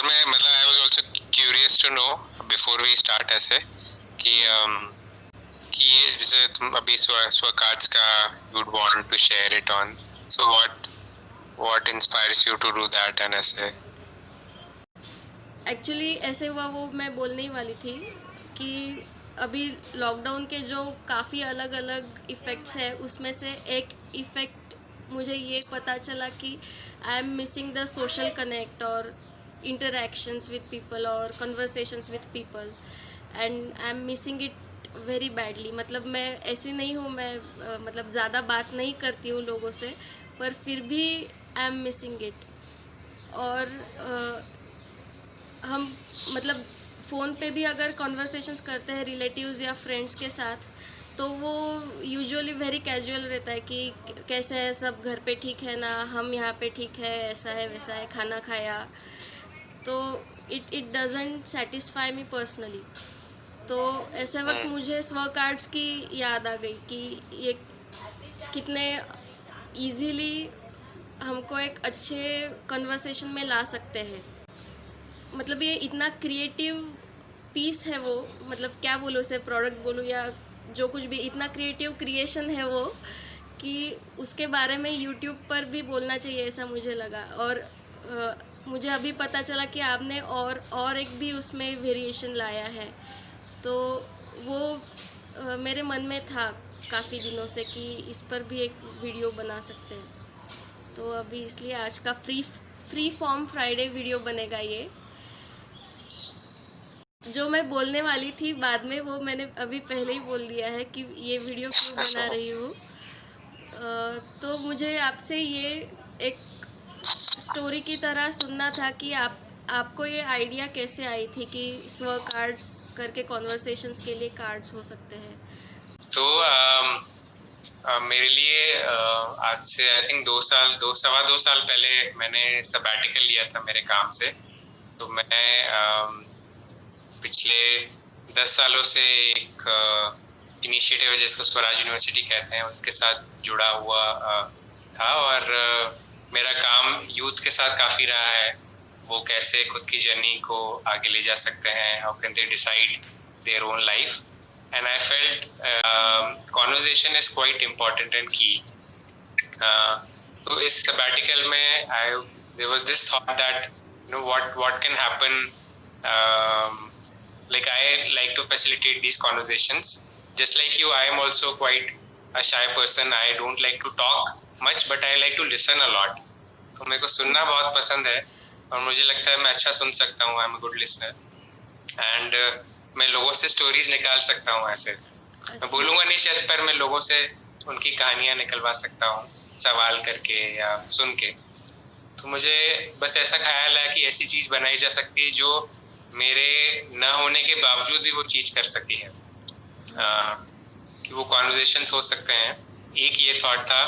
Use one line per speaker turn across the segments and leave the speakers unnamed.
और मैं मतलब I was also curious to know before we start ऐसे कि कि ये जैसे तुम अभी स्व कार्ड्स का you would want to share it on, so what inspires you to do that and ऐसे।
एक्चुअली ऐसे हुआ, वो मैं बोलने ही वाली थी कि अभी लॉकडाउन के जो काफ़ी अलग अलग इफ़ेक्ट्स हैं, उसमें से एक इफ़ेक्ट मुझे ये पता चला कि I am missing the social connect और इंटरेक्शंस विद पीपल और conversations with people, and I am missing it very badly. मतलब मैं ऐसी नहीं हूँ, मैं मतलब ज़्यादा बात नहीं करती हूँ लोगों से, पर फिर भी आई एम मिसिंग इट। और हम मतलब फ़ोन पे भी अगर कॉन्वर्सेशंस करते हैं रिलेटिव्स या फ्रेंड्स के साथ, तो वो यूजुअली वेरी कैजुअल रहता है कि कैसे है सब, घर पे ठीक है ना, हम यहाँ पे ठीक है, ऐसा है वैसा है, खाना खाया। तो it doesn't satisfy me personally. तो ऐसे वक्त मुझे स्व कार्ड्स की याद आ गई कि ये कितने इजीली हमको एक अच्छे कन्वर्सेशन में ला सकते हैं। मतलब ये इतना क्रिएटिव पीस है वो, मतलब क्या बोलूँ उसे, प्रोडक्ट बोलूँ या जो कुछ भी, इतना क्रिएटिव क्रिएशन है वो कि उसके बारे में यूट्यूब पर भी बोलना चाहिए, ऐसा मुझे लगा। और मुझे अभी पता चला कि आपने और एक भी उसमें वेरिएशन लाया है। तो वो मेरे मन में था काफ़ी दिनों से कि इस पर भी एक वीडियो बना सकते हैं। तो अभी इसलिए आज का फ्री फॉर्म फ्राइडे वीडियो बनेगा ये। जो मैं बोलने वाली थी बाद में, वो मैंने अभी पहले ही बोल दिया है कि ये वीडियो क्यों बना रही हूँ। तो मुझे आपसे ये एक स्टोरी की तरह सुनना था कि आपको ये आइडिया कैसे आई थी कि स्व कार्ड्स करके कॉन्वर्सेशंस के लिए कार्ड्स हो सकते हैं।
तो मेरे लिए आज से आई थिंक 2 साल 2 सवा 2 साल पहले मैंने सबैटिकल लिया था मेरे काम से। तो मैं पिछले 10 सालों से एक इनिशिएटिव है जिसको स्वराज यूनिवर्सिटी कहते हैं, उसके साथ जुड़ा हुआ था। और मेरा काम यूथ के साथ काफ़ी रहा है, वो कैसे खुद की जर्नी को आगे ले जा सकते हैं, how can they decide their own life. And I felt conversation is quite important and की। तो इस सबैटिकल में there was this thought that you know what can happen, like I like to facilitate these conversations. Just like you, I am also quite a shy person. I don't like to talk much, but I like to listen a lot. तो मेरे को सुनना बहुत पसंद है और मुझे लगता है मैं अच्छा सुन सकता हूँ। I am a good listener and मैं लोगों से स्टोरीज निकाल सकता हूँ ऐसे। मैं बोलूँगा नहीं शायद, पर मैं लोगों से उनकी कहानियाँ निकलवा सकता हूँ सवाल करके या सुन के। तो मुझे बस ऐसा ख्याल है कि ऐसी चीज बनाई जा सकती है जो मेरे न होने के बावजूद भी वो चीज कर सकी है, कि वो कॉन्वर्जेशंस हो सकते हैं। एक ये थॉट था।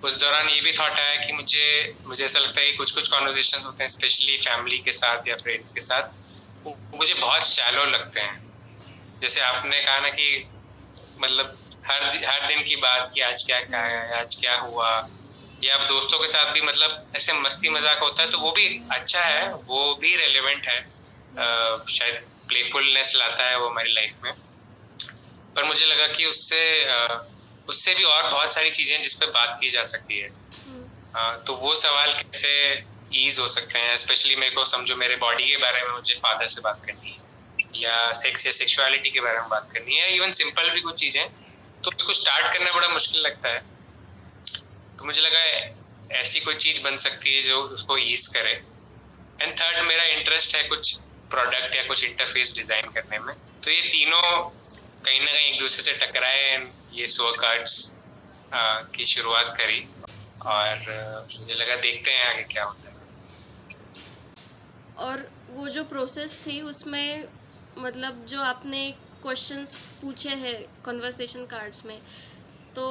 उस दौरान ये भी थॉट आया कि मुझे ऐसा लगता है कि कुछ कॉन्वर्जेशंस होते हैं स्पेशली फैमिली के साथ या फ्रेंड्स के साथ, वो मुझे बहुत शैलो लगते हैं। जैसे आपने कहा ना कि मतलब हर दिन की बात कि आज क्या खाया है, आज क्या हुआ, या अब दोस्तों के साथ भी मतलब ऐसे मस्ती मजाक होता है, तो वो भी अच्छा है, वो भी रेलेवेंट है। शायद प्लेफुलनेस लाता है वो हमारी लाइफ में। पर मुझे लगा कि उससे भी और बहुत सारी चीजें जिस पे बात की जा सकती है। तो वो सवाल कैसे ईज हो सकते हैं, स्पेशली मेरे को समझो मेरे बॉडी के बारे में मुझे फादर से बात करनी है, या सेक्स या सेक्सुअलिटी के बारे में बात करनी है, इवन सिंपल भी कुछ चीजें, तो उसको स्टार्ट करना बड़ा मुश्किल लगता है। तो मुझे लगा ऐसी कोई चीज बन सकती है जो उसको ईज करे। एंड थर्ड, मेरा इंटरेस्ट है कुछ प्रोडक्ट या कुछ इंटरफेस डिजाइन करने में। तो ये तीनों कहीं ना कहीं एक दूसरे से टकराए, ये स्व कार्ड्स की शुरुआत करी। और मुझे लगा देखते हैं आगे क्या होता है।
और वो जो प्रोसेस थी उसमें, मतलब जो आपने क्वेश्चंस पूछे हैं कन्वर्सेशन कार्ड्स में, तो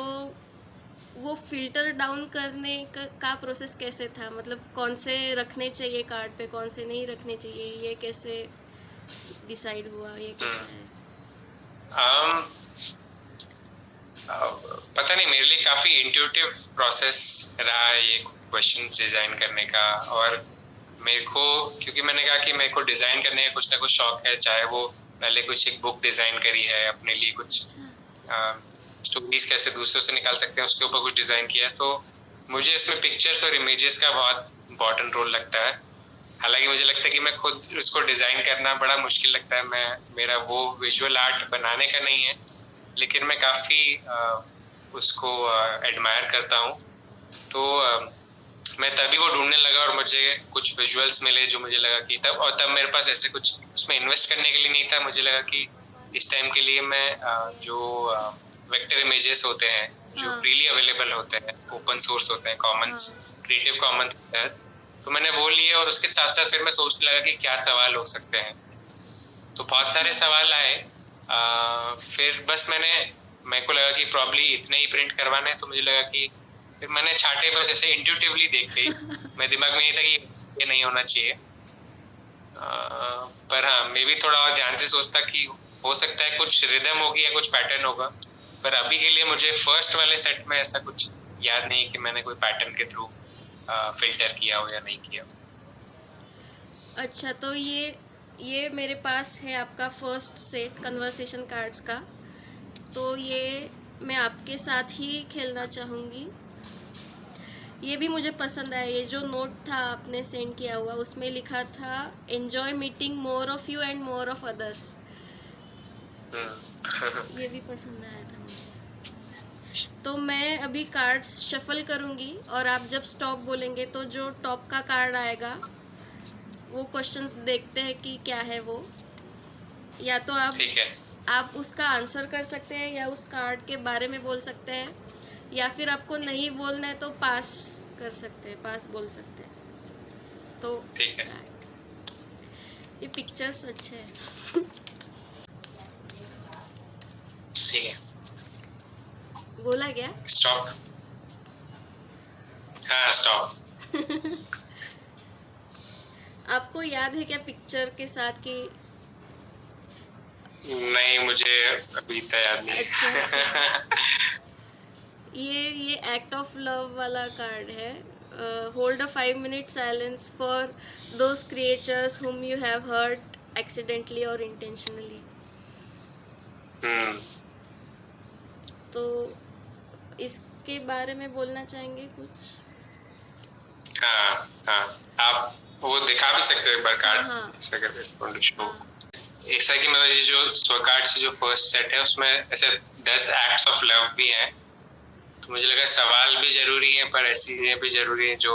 वो फिल्टर डाउन करने का प्रोसेस कैसे था? मतलब कौन से रखने चाहिए कार्ड पे, कौन से नहीं रखने चाहिए, ये कैसे डिसाइड हुआ, ये कैसा है?
पता नहीं, मेरे लिए काफी इंट्यूटिव प्रोसेस रहा है ये क्वेश्चन डिजाइन करने का। और मेरे को, क्योंकि मैंने कहा कि मेरे को डिजाइन करने का कुछ ना कुछ शौक है, चाहे वो पहले कुछ एक बुक डिजाइन करी है अपने लिए, कुछ स्टोरीज कैसे दूसरों से निकाल सकते हैं उसके ऊपर कुछ डिजाइन किया है, तो मुझे इसमें पिक्चर्स और इमेजेस का बहुत इंपॉर्टेंट रोल लगता है। हालांकि मुझे लगता है कि मैं खुद उसको डिजाइन करना बड़ा मुश्किल लगता है, मेरा वो विजुअल आर्ट बनाने का नहीं है, लेकिन मैं काफी उसको एडमायर करता हूँ। तो मैं तभी वो ढूंढने लगा और मुझे कुछ विजुअल्स मिले जो मुझे लगा कि तब मेरे पास ऐसे कुछ उसमें इन्वेस्ट करने के लिए नहीं था। मुझे लगा कि इस टाइम के लिए मैं जो वेक्टर इमेजेस होते हैं जो फ्रीली अवेलेबल होते हैं, ओपन सोर्स होते हैं, कॉमन्स, क्रिएटिव कॉमन्स, तो मैंने वो लिए और उसके साथ साथ फिर मैं सोचने लगा कि क्या सवाल हो सकते हैं। तो बहुत सारे सवाल आए। फिर बस मेरे को लगा कि प्रॉब्ली इतने ही प्रिंट करवाना है, तो मुझे लगा कि फिर मैंने छाटे बस ऐसे इंट्यूटिवली देख ली। मेरे दिमाग में नहीं था कि ये नहीं होना चाहिए, पर हाँ मैं भी थोड़ा और ध्यान से सोचता कि हो सकता है कुछ रिदम होगी या कुछ पैटर्न होगा, पर अभी के लिए मुझे फर्स्ट वाले सेट में ऐसा कुछ याद नहीं कि मैंने कोई पैटर्न के थ्रू फिल्टर किया हो या नहीं किया हो।
अच्छा, तो ये मेरे पास है आपका फर्स्ट सेट कन्वर्सेशन कार्ड्स का, तो ये मैं आपके साथ ही खेलना चाहूँगी। ये भी मुझे पसंद आया। ये जो नोट था आपने सेंड किया हुआ, उसमें लिखा था enjoy meeting more of you and more of others. ये भी पसंद आया था मुझे। तो मैं अभी कार्ड्स शफल करूँगी और आप जब स्टॉप बोलेंगे तो जो टॉप का कार्ड आएगा वो क्वेश्चंस देखते हैं कि क्या है वो, या तो आप उसका आंसर कर सकते हैं या उस कार्ड के बारे में बोल सकते हैं, या फिर आपको नहीं बोलना है तो पास कर सकते हैं, पास बोल सकते हैं। तो
ठीक है।
ये पिक्चर्स अच्छे हैं।
ठीक है,
बोला क्या?
स्टॉप। हाँ, स्टॉप।
आपको याद है क्या पिक्चर के साथ कि
नहीं, मुझे अभी तक याद नहीं।
अच्छा। ये एक्ट ऑफ लव वाला कार्ड है। Hold a 5-minute silence for those creatures whom you have hurt accidentally or intentionally। तो इसके बारे में बोलना चाहेंगे कुछ?
हाँ, आप वो दिखा भी सकते हो एक बार कार्ड।
हाँ।
ऐसा कि मतलब ये जो 100 कार्ड से जो फर्स्ट सेट है उसमें ऐसे 10 एक्ट्स ऑफ लव भी हैं, तो मुझे लगा सवाल भी जरूरी है पर ऐसी चीजें भी जरूरी है जो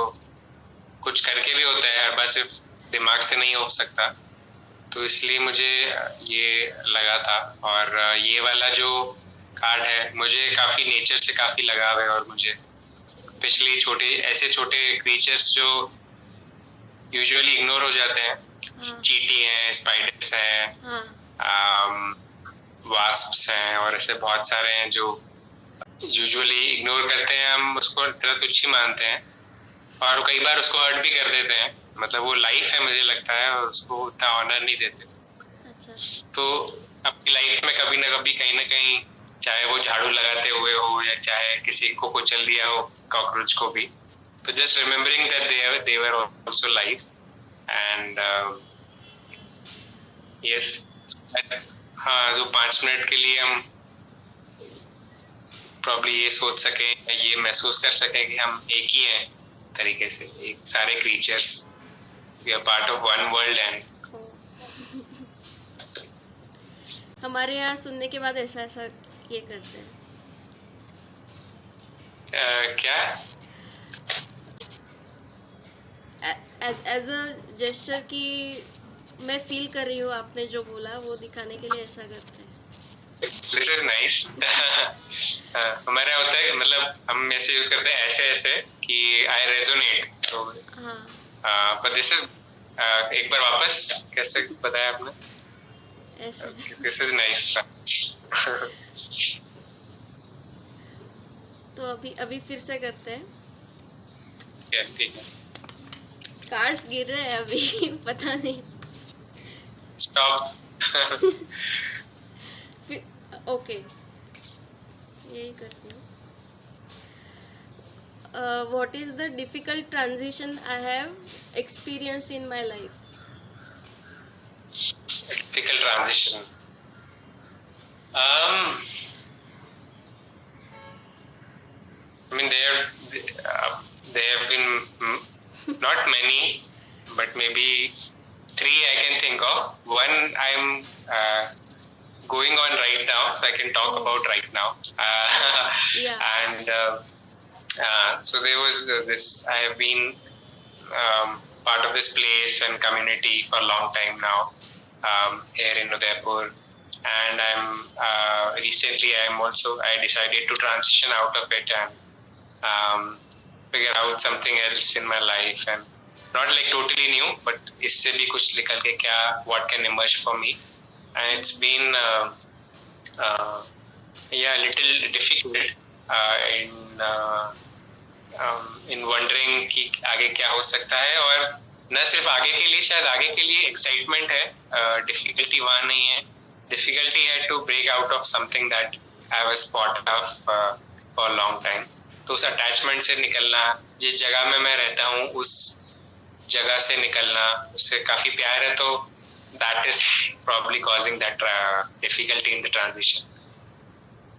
कुछ करके भी होता है, हर बार सिर्फ दिमाग से नहीं हो सकता, तो इसलिए मुझे ये लगा था। और ये वाला जो कार्ड है, मुझे काफी नेचर से काफी लगाव है और मुझे स्पेशली छोटे क्रीचर्स जो यूजुअली इग्नोर हो जाते हैं, चींटी हैं, स्पाइडर्स हैं, वास्प्स हैं और ऐसे बहुत सारे हैं जो यूजुअली इग्नोर करते हैं, हम उसको तुच्छ ही मानते हैं और कई बार उसको हर्ट भी कर देते हैं। मतलब वो लाइफ है मुझे लगता है और उसको उतना ऑनर नहीं देते।
अच्छा।
तो अपनी लाइफ में कभी ना कभी कहीं ना कहीं, चाहे वो झाड़ू लगाते हुए हो या चाहे किसी को कुचल दिया हो, कॉकरोच को भी, तो just remembering that they were also life and yes. हाँ, जो 5 मिनट के लिए हम प्रॉब्ली ये सोच सके, ये महसूस कर सके कि हम एक ही हैं तरीके से, एक सारे creatures, we are part of one world. And
हमारे यहाँ सुनने के बाद ऐसा ये करते हैं।
क्या
एज अ जेस्चर कि मैं फील कर रही हूँ, आपने जो बोला वो दिखाने के लिए ऐसा करते हैं।
This is nice। हमारे यहाँ होता है, मतलब हम ऐसे यूज करते हैं ऐसे कि I resonate, तो पर दिस इज एक बार वापस कैसे बताया आपने?
ऐसे।
This is nice.
तो अभी फिर से करते हैं।
ठीक है।
कार्ड्स गिर रहे हैं अभी। पता नहीं।
स्टॉप।
ओके, यही करती हूँ। What is the difficult transition I have experienced in my life.
Difficult transition. I mean, there have been not many, but maybe 3 I can think of. One I'm going on right now, so I can talk about right now.
Yeah.
And so there was this. I have been part of this place and community for a long time now, here in Udaipur. And recently I decided to transition out of it and figure out something else in my life, and not like totally new, but इससे भी कुछ निकल के क्या, what can emerge for me. And it's been a little difficult in wondering कि आगे क्या हो सकता है, और न सिर्फ आगे के लिए, शायद आगे के लिए एक्साइटमेंट है, डिफिकल्टी वहाँ नहीं है. डिफिकल्टी है to break out of something that I was part of for long time. तो उस अटैचमेंट से निकलना, जिस जगह में मैं रहता हूँ उस जगह से निकलना, उससे काफी प्यार है, तो that is probably causing that difficulty in the transition.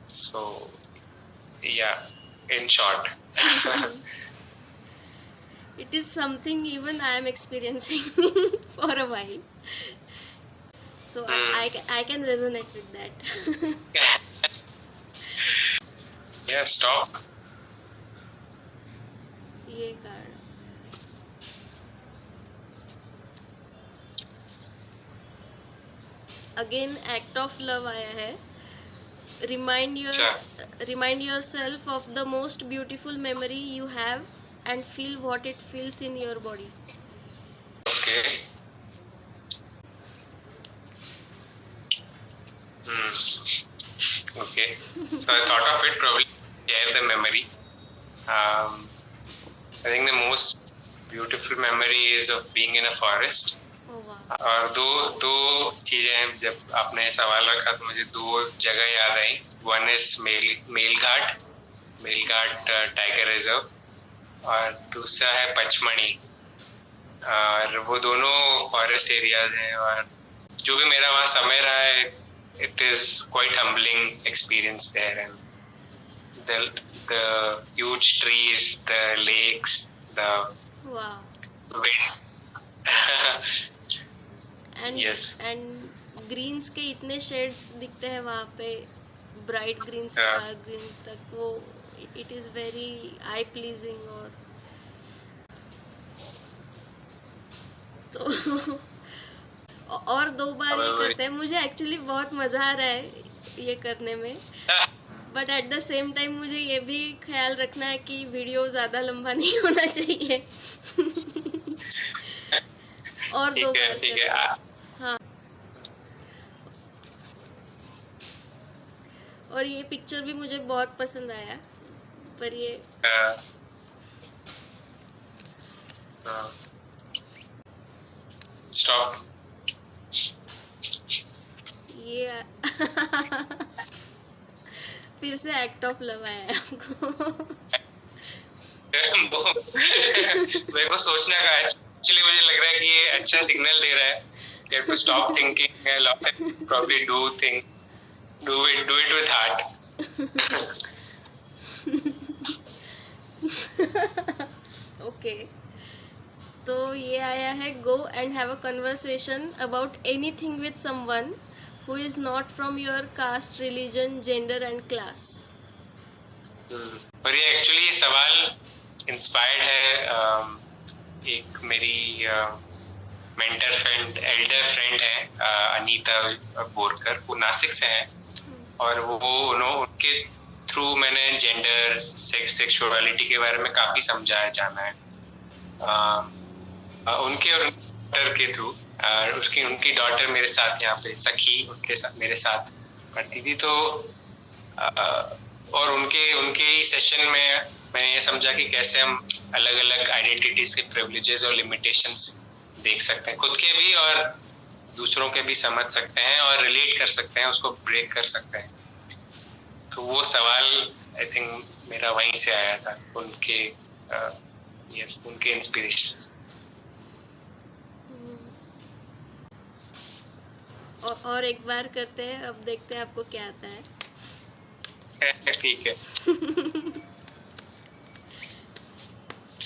So yeah, in short.
It is something even I am experiencing for a while. So I can resonate with that.
Yeah, stop.
ये card. Again act of love आया है. Remind yourself of the most beautiful memory you have and feel what it feels in your body.
Okay. Okay. So I thought of it, probably share the memory. I think the most beautiful memory is of being in a forest.
Oh wow.
और दो चीजें, जब आपने सवाल रखा तो मुझे 2 जगह याद आई. One is Melghat tiger reserve, और दूसरा है पचमणी. और वो दोनों फॉरेस्ट एरियाज हैं, और जो भी मेरा वहाँ समय रहा है, it is quite humbling experience there. And the huge trees, the lakes, the
Wow.
wind.
Yes. And greens के इतने shades दिखते हैं वहाँ पे, bright green से dark green तक, वो it is very eye pleasing. और 2 बार ये करते हैं. मुझे एक्चुअली बहुत मजा आ रहा है ये करने में, but at the same time मुझे ये भी ख्याल रखना है कि वीडियो ज़्यादा लंबा नहीं होना चाहिए. और 2 बार. हाँ. और ये पिक्चर भी मुझे बहुत पसंद आया, पर ये
स्टॉप.
ये फिर से एक्ट ऑफ लव आया है आपको.
मेरे को सोचने का एक्चुअली मुझे लग रहा है कि ये अच्छा सिग्नल दे रहा है कि to stop thinking, probably do it with heart.
Okay. तो ये आया है, go and have a conversation about anything with someone who is not from your caste, religion, gender and class.
और ये एक्चुअली ये सवाल इंस्पायर्ड है एक मेरी मेंटर फ्रेंड, एल्डर फ्रेंड है अनीता बोरकर, वो नासिक से हैं. और वो उनके थ्रू मैंने जेंडर, सेक्स, सेक्सुअलिटी के बारे में काफ़ी समझा है, जाना है. उनके और डॉटर के थ्रू, उनकी डॉटर मेरे साथ यहाँ पे, सखी उनके साथ मेरे साथ पढ़ती थी. तो और उनके ही सेशन में मैंने ये समझा कि कैसे हम अलग अलग आइडेंटिटीज के प्रिविलेजेस और लिमिटेशंस देख सकते हैं, खुद के भी और दूसरों के भी समझ सकते हैं, और रिलेट कर सकते हैं, उसको ब्रेक कर सकते हैं. तो वो सवाल आई थिंक मेरा वहीं से आया था, उनके इंस्पिरेशन.
और एक बार करते हैं, अब देखते हैं आपको क्या आता है।
ठीक है।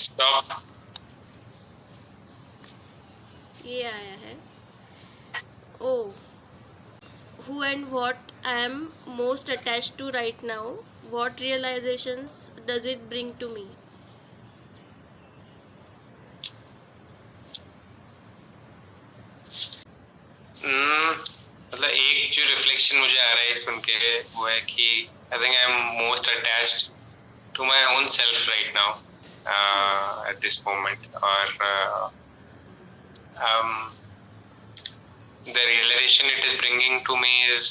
स्टॉप।
ये आया है। ओ, who and what I am most attached to right now, what realizations does it bring to me?
मतलब एक जो रिफ्लेक्शन मुझे आ रहा है सुन के वो है कि I think I am most attached to my own self right now at this moment, और the realization it is bringing to me is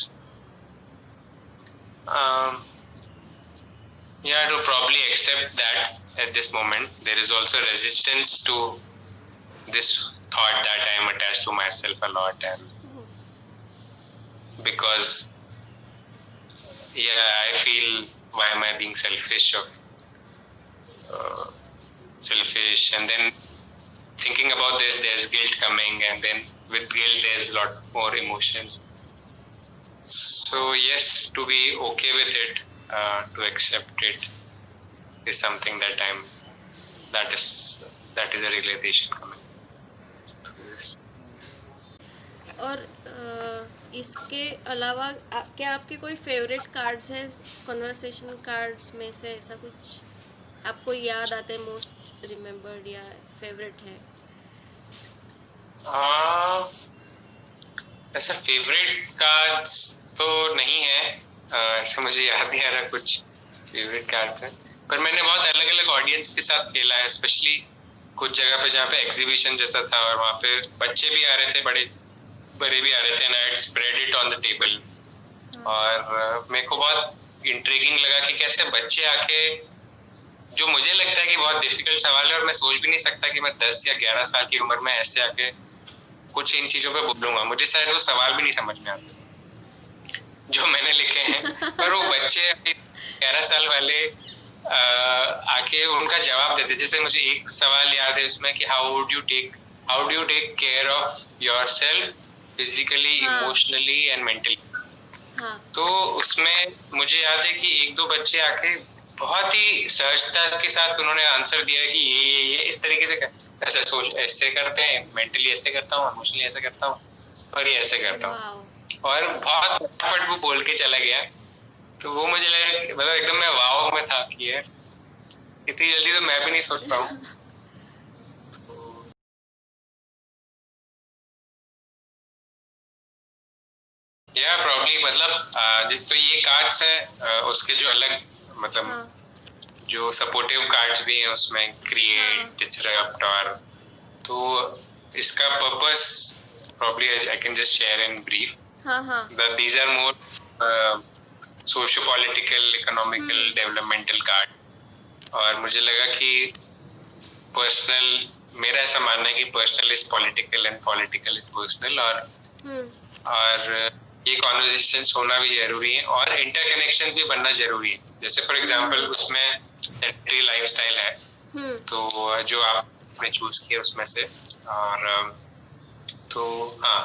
yeah, to probably accept that at this moment there is also resistance to this thought that I am attached to myself a lot, and because yeah, I feel why am I being selfish and then thinking about this there's guilt coming, and then with guilt there's a lot more emotions. So yes, to be okay with it, to accept it is something that is a realization coming to this.
और इसके अलावा क्या आपके कोई favourite cards है conversation cards में से? ऐसा कुछ आपको याद आते हैं, मोस्ट रिमेम्बर्ड या फेवरेट है?
ऐसा फेवरेट कार्ड्स तो नहीं है, ऐसा मुझे याद नहीं आ रहा कुछ फेवरेट कार्ड्स है, पर मैंने बहुत अलग अलग ऑडियंस के साथ खेला है, स्पेशली कुछ जगह पे जहाँ पे एग्जीबिशन जैसा था और वहाँ पे बच्चे भी आ रहे थे, बड़े भी आ रहे थे, and I spread it on the table, और मेरे को बहुत इंट्रिगिंग लगा कि कैसे बच्चे आके, जो मुझे लगता है कि बहुत डिफिकल्ट सवाल है और मैं सोच भी नहीं सकता कि मैं 10 या 11 साल की उम्र में ऐसे आके कुछ इन चीजों पे बोलूंगा, मुझे शायद वो सवाल भी नहीं समझ में आते जो मैंने लिखे हैं, पर वो बच्चे 11 साल वाले आके उनका जवाब देते। जैसे मुझे एक सवाल याद है उसमें कि how do you take care of yourself physically, emotionally and mentally. तो उसमें मुझे याद है कि एक दो बच्चे आके बहुत ही सहजता के साथ उन्होंने आंसर दिया कि ये इस तरीके से ऐसे सोच, ऐसे करते हैं, मेंटली ऐसे करता हूँ, इमोशनली ऐसे करता हूँ, और ये ऐसे करता हूँ, और बहुत फटाफट वो बोल के चला गया। तो वो मुझे लगा, मतलब एकदम मैं वाव में था कि यार इतनी जल्दी तो मैं भी नहीं सोच पाऊँ। या प्रॉब्ली मतलब तो ये कार्ड्स है, उसके जो अलग मतलब जो सपोर्टिव कार्ड्स भी हैं उसमें, क्रिएट, डिसरप्ट, और तो इसका purpose probably I can just share in brief that these are more socio political, economical, developmental card, और मुझे लगा कि पर्सनल, मेरा ऐसा मानना है कि personal is political and political is personal, और ये कॉन्वर्सेशंस होना भी जरूरी है और इंटरकनेक्शन भी बनना जरूरी है। जैसे फॉर एग्जांपल उसमें सेडेंटरी लाइफस्टाइल है, तो जो आपने चूज किया उसमें से, और तो हाँ,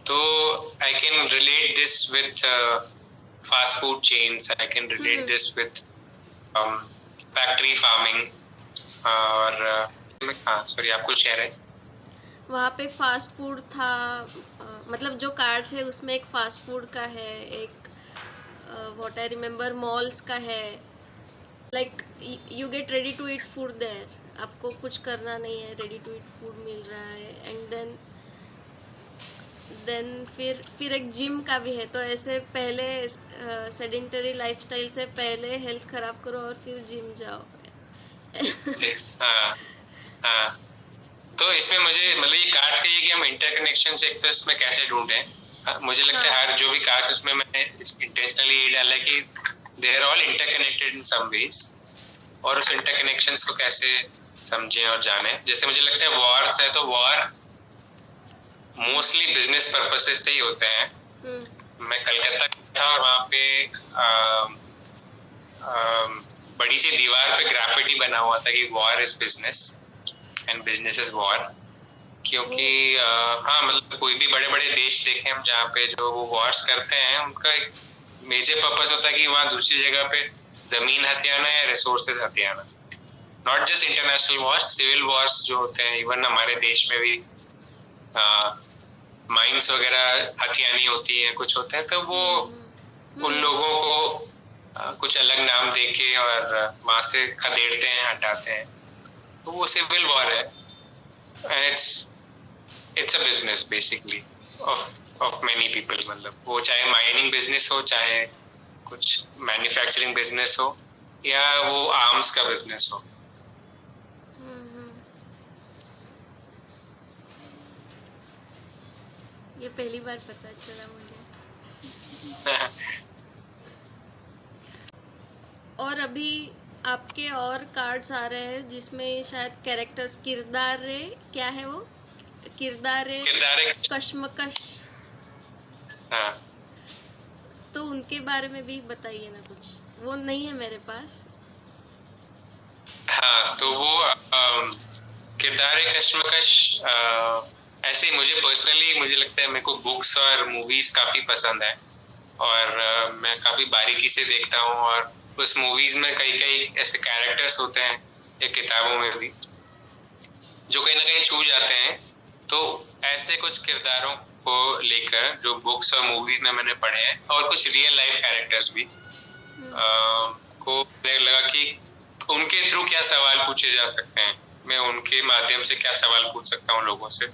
तो I can relate this with fast food chains, I can relate this with factory farming, और हाँ सॉरी आप कुछ कह रहे हैं?
वहाँ पे फास्ट फूड था, मतलब जो कार्ड्स है उसमें एक फास्ट फूड का है, एक व्हाट आई रिमेम्बर मॉल्स का है, like you get ready to eat food there, आपको कुछ करना नहीं है, रेडी टू ईट फूड मिल रहा है, एंड देन फिर एक जिम का भी है। तो ऐसे पहले सेडेंटरी लाइफस्टाइल से पहले हेल्थ खराब करो और फिर जिम जाओ।
हाँ, तो इसमें मुझे मतलब ये कार्ड का ये कि हम इंटरकनेक्शन से एक तो इसमें कैसे ढूंढें, मुझे लगता है हर जो भी कार्ड्स उसमें मैंने इंटेंशनली ये डाला है कि they are all interconnected in some ways, और उस इंटरकनेक्शंस को कैसे समझें और जानें। जैसे मुझे लगता है वॉर्स है, तो वॉर मोस्टली बिजनेस पर्पसेस से ही होते हैं। मैं कलकत्ता था और वहाँ पे बड़ी सी दीवार पे ग्राफिटी बना हुआ था कि war is business and business is war, क्योंकि
वो
हाँ मतलब कोई भी बड़े बड़े देश देखें हम जहाँ पे जो वो वॉर्स करते हैं, उनका एक मेजर पर्पस होता है कि वहाँ दूसरी जगह पे जमीन हथियाना या रिसोर्सेज हथियाना। Not just international wars, civil wars जो होते हैं, इवन हमारे देश में भी माइंस वगैरह हथियानी होती है, कुछ होते हैं, तो वो उन लोगों को कुछ अलग नाम देके और वहां से खदेड़ते हैं, हटाते हैं, तो वो सिविल वॉर है। And it's a business basically of many people. मतलब वो चाहे माइनिंग बिजनेस हो, चाहे कुछ मैन्युफैक्चरिंग बिजनेस हो, या वो आर्म्स का बिजनेस हो।
ये पहली बार पता चला मुझे। और अभी आपके और कार्ड्स आ रहे हैं जिसमें शायद कैरेक्टर्स किरदार रे, क्या है वो, किरदार रे कश्मकश,
हाँ
तो उनके बारे में भी बताइए ना कुछ, वो नहीं है मेरे पास।
हाँ, तो वो किरदार कश्मकश ऐसे ही मुझे पर्सनली मुझे लगता है, मेरे को बुक्स और मूवीज काफी पसंद है, और मैं काफी बारीकी से देखता हूँ, और उस मूवीज में कई कई ऐसे कैरेक्टर्स होते हैं या किताबों में भी जो कहीं ना कहीं छू जाते हैं। तो ऐसे कुछ किरदारों को लेकर जो बुक्स और मूवीज में मैंने पढ़े हैं, और कुछ रियल लाइफ कैरेक्टर्स भी को लगा कि उनके थ्रू क्या सवाल पूछे जा सकते हैं, मैं उनके माध्यम से क्या सवाल पूछ सकता हूँ लोगों से।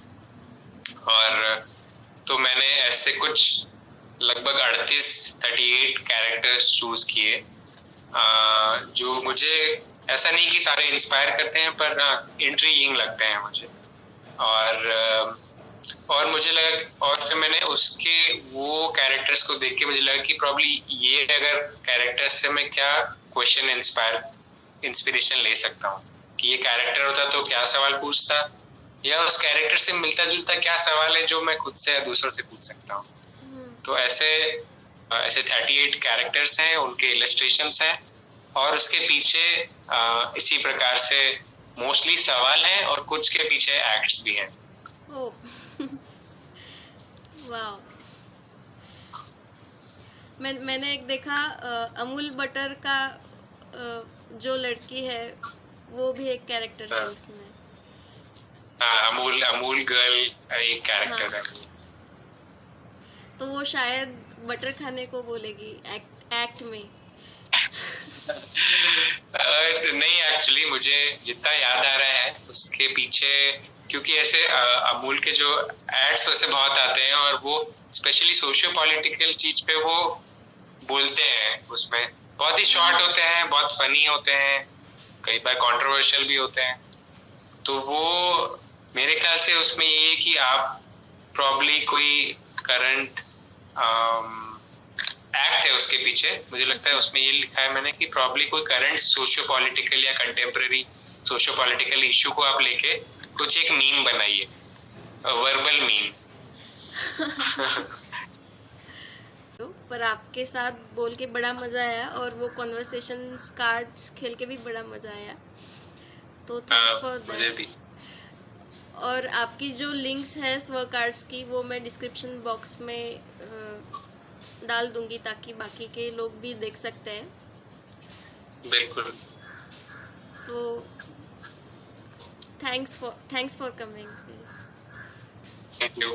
और तो मैंने ऐसे कुछ लगभग 38 कैरेक्टर्स चूज किए, जो मुझे ऐसा नहीं कि सारे इंस्पायर करते हैं, पर इंट्रीगिंग लगते हैं मुझे। और मुझे लगा, और फिर मैंने उसके वो कैरेक्टर्स को देख के मुझे लगा कि प्रॉब्ली ये अगर कैरेक्टर्स से मैं क्या क्वेश्चन इंस्पिरेशन ले सकता हूँ, कि ये कैरेक्टर होता तो क्या सवाल पूछता, या उस कैरेक्टर से मिलता जुलता क्या सवाल है जो मैं खुद से या दूसरों से पूछ सकता हूँ। तो ऐसे 38 कैरेक्टर्स हैं, उनके इलस्ट्रेशंस हैं, और उसके पीछे इसी प्रकार से मोस्टली सवाल हैं, और कुछ के पीछे एक्ट्स भी हैं।
वाह। मैंने एक देखा, अमूल बटर का जो लड़की है वो भी एक कैरेक्टर है उसमें।
अमूल गर्ल एक कैरेक्टर है।
तो वो शायद बटर खाने को बोलेगी एक्ट में।
नहीं, एक्चुअली मुझे जितना याद आ रहा है उसके पीछे, क्योंकि ऐसे अमूल के जो एड्स वैसे बहुत आते हैं, और वो स्पेशली सोशियो पॉलिटिकल चीज पे वो बोलते हैं, उसमें बहुत ही शॉर्ट होते हैं, बहुत फनी होते हैं, कई बार कंट्रोवर्शियल भी होते हैं। तो वो मेरे ख्याल से उसमें ये है कि आप प्रॉब्ली कोई करंट एक्ट है उसके पीछे, मुझे लगता है उसमें ये लिखा है मैंने कि प्रॉब्ली कोई करंट सोशियो पॉलिटिकल या कंटेम्प्रेरी सोशियो पॉलिटिकल इशू को आप लेके कुछ एक मीम बनाइए, वर्बल मीम।
पर आपके साथ बोल के बड़ा मज़ा आया, और वो कॉन्वर्सेशन कार्ड्स खेल के भी बड़ा मज़ा आया, तो थैंक्स फॉर दैट। और आपकी जो लिंक्स है स्व कार्ड्स की, वो मैं डिस्क्रिप्शन बॉक्स में डाल दूंगी, ताकि बाकी के लोग भी देख सकते हैं।
बिल्कुल।
तो thanks for coming.
Thank you.